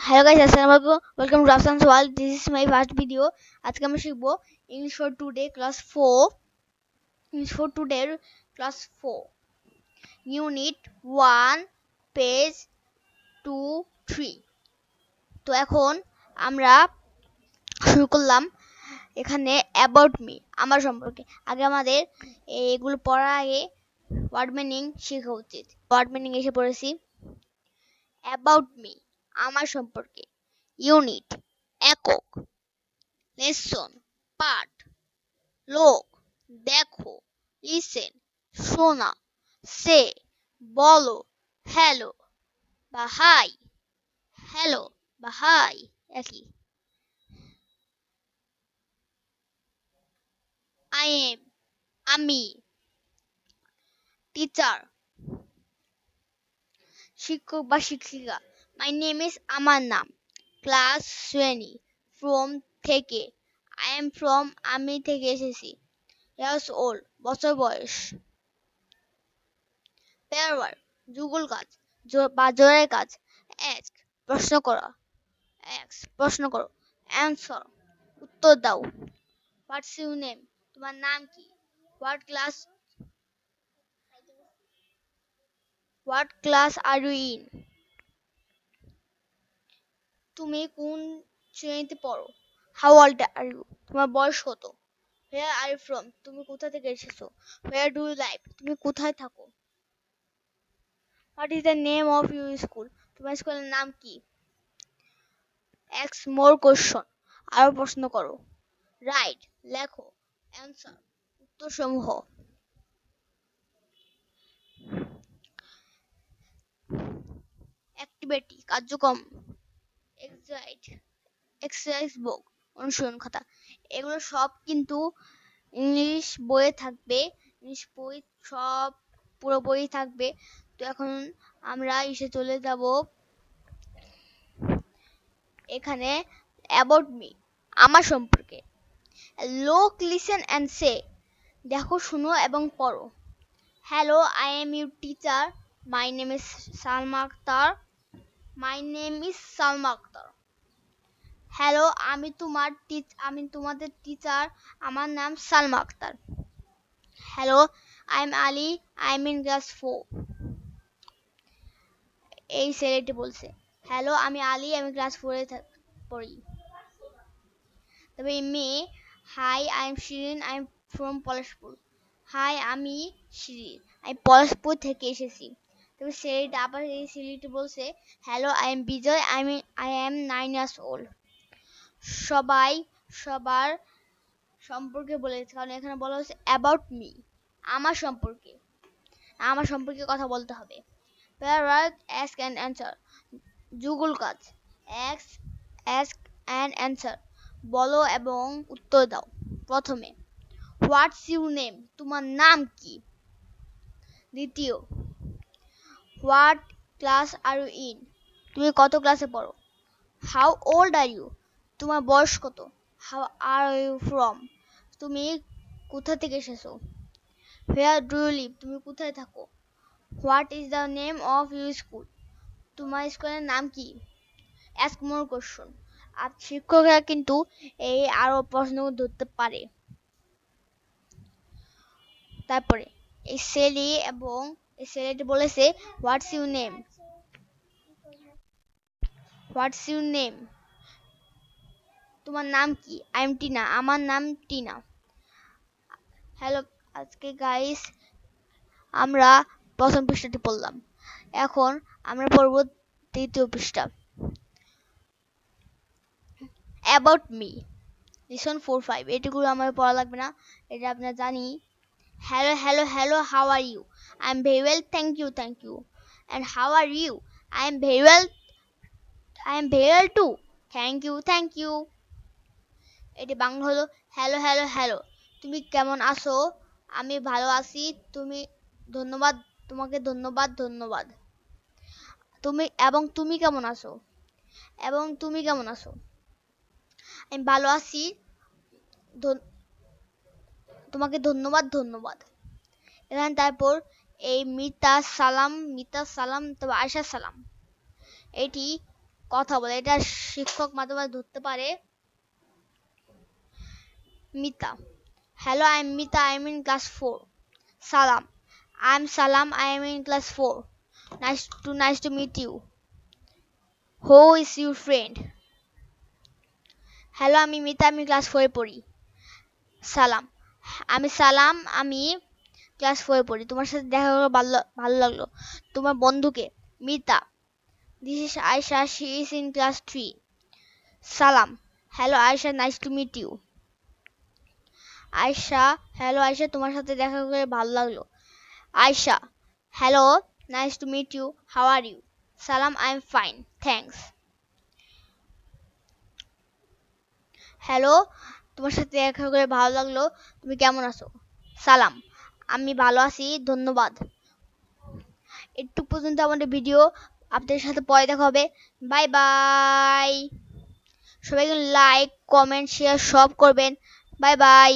Hello guys, assalamualaikum. Welcome to Rafsan's World. This is my first video. আজকে আমরা শিখবো English for today class 4. English for today class 4. Unit 1 page 2 3. তো এখন আমরা শুরু করলাম এখানে about me আমার সম্পর্কে। আগে আমাদের এগুলো পড়ার আগে ওয়ার্ড মিনিং শেখা উচিত। ওয়ার্ড মিনিং এসে পড়েছি। about me আমার সম্পর্কে। ইউনিট একক, লেসন পাঠ, লোক দেখো, লিসেন শোনা, সে বলো, হ্যালো বা হাই, হ্যালো বা হাই একই। আই এম আমি, টিচার শিক্ষক বা শিক্ষিকা। মাই নেম ইজ আমার নাম। ক্লাস শ্রেণী, ফ্রম থেকে, আই এম ফ্রম আমি থেকে এসেছি। ইয়ার্স ওল্ড বছর বয়স। পেয়ার ওয়ার্ক যুগল কাজ বা জোড়ার কাজ। অ্যাস্ক প্রশ্ন করা, প্রশ্ন করো। অ্যান্সার উত্তর দাও। হোয়াটস ইউর নেম তোমার নাম কি। What class are you in তুমি কোন শ্রেণীতে পড়ো। হাউ ওল্ড আর ইউ তোমার বয়স কত। হোয়ার আর ইউ ফ্রম তুমি কোথা থেকে এসেছো। হোয়ার ডু ইউ লাইভ তুমি কোথায় থাকো। What is the name of your school তোমার স্কুলের নাম কি। এক্স মোর কোশ্চন আরো প্রশ্ন করো। রাইট লেখো। অ্যান্সার উত্তর সমূহ। অ্যাক্টিভিটি কার্যক্রম। এক্সারসাইজ বুক অনুশীলন খাতা। এগুলো সব কিন্তু ইংলিশ বইয়ে থাকবে। ইংলিশ বই সব পুরো বই থাকবে। তো এখন আমরা এসে চলে যাব এখানে অ্যাবাউট মি আমার সম্পর্কে। লোক লিসেন অ্যান্ড সে দেখো শুনো এবং পড়ো। Hello I am your teacher my name is Salma Akter. My name is Salma Akter. Hello আমি তোমাদের টিচার আমার নাম Salma Akter. Hello I am Ali I am in class 4। এই ছেলেটি বলছে হ্যালো আমি আলী আমি ক্লাস 4 এ পড়ি। তবে মেয়ে hi I am Shirin I am from Palashpur. Hi আমি শিরিন আমি পলাশপুর থেকে এসেছি। তবে ছেলেটা আবার এই ছেলেটি বলছে hello I am Bijoy I am 9 years old. সবাই সবার সম্পর্কে বলেছে কারণ এখানে বলা হচ্ছে অ্যাবাউট মি আমার সম্পর্কে। আমার সম্পর্কে কথা বলতে হবে। ask and answer যুগল কাজ। ask and answer বলো এবং উত্তর দাও। প্রথমে হোয়াটস ইউর নেম তোমার নাম কি। দ্বিতীয় what class are you in তুমি কত ক্লাসে পড়ো। হাউ ওল্ড আর ইউ তোমার বয়স কত। হাউ আর ইউ ফ্রম তুমি কোথা থেকে এসেছো। হোয়ার ডু ইউ লিভ তুমি কোথায় থাকো। What is the name of your school তোমার স্কুলের নাম কি। অ্যাস্ক মোর কোশ্চন আর শিক্ষকরা কিন্তু এই আরো প্রশ্ন ধরতে পারে। তারপরে এই ছেলে এবং এই ছেলেটি বলেছে what's your name. What's your name তোমার নাম কি। আই এম টিনা আমার নাম টিনা। হ্যালো আজকে গাইস আমরা প্রথম পৃষ্ঠাটি পড়লাম। এখন আমরা পড়ব দ্বিতীয় পৃষ্ঠা। অ্যাবাউট মি লিসন 4-5 এটুকুলো আমার পড়া লাগবে না এটা আপনারা জানি। Hello hello hello how are you I am very well thank you and how are you I am very well too thank you. এটি বাংলা হলো হ্যালো হ্যালো হ্যালো তুমি কেমন আছো আমি ভালো আছি তুমি ধন্যবাদ তোমাকে ধন্যবাদ তুমি কেমন আছো আমি ভালো আছি তোমাকে ধন্যবাদ। এখানে তারপর এই মিতা সালাম তবে আয়শা সালাম এটি কথা বলে, এটা শিক্ষক মাঝে মাঝে ধরতে পারে। Mita, hello, I'm Mita, I'm in class 4. Salam, I'm Salam, I am in class 4. Nice to meet you. Who is your friend? Hello, আমি মিতা, আমি ক্লাস 4 এ পড়ি। সালাম, আমি সালাম, আমি ক্লাস 4 এ পড়ি। তোমার সাথে দেখা করে ভালো লাগলো। তোমার বন্ধুকে? Mita, this is Aisha, she is in class 3. সালাম, hello Aisha, nice to meet you. Ayesha, hello Ayesha, তোমার সাথে দেখা করে ভালো লাগলো। Ayesha, hello, nice to meet you, how are you? সালাম, I'm fine, thanks. হ্যালো, তোমার সাথে দেখা করে ভালো লাগলো, তুমি কেমন আছো? সালাম, আমি ভালো আছি, ধন্যবাদ। একটু পর্যন্ত আমাদের ভিডিও, আপনাদের সাথে পরে দেখা হবে। Bye bye. সবাই লাইক, কমেন্ট, শেয়ার সব করবেন। Bye bye.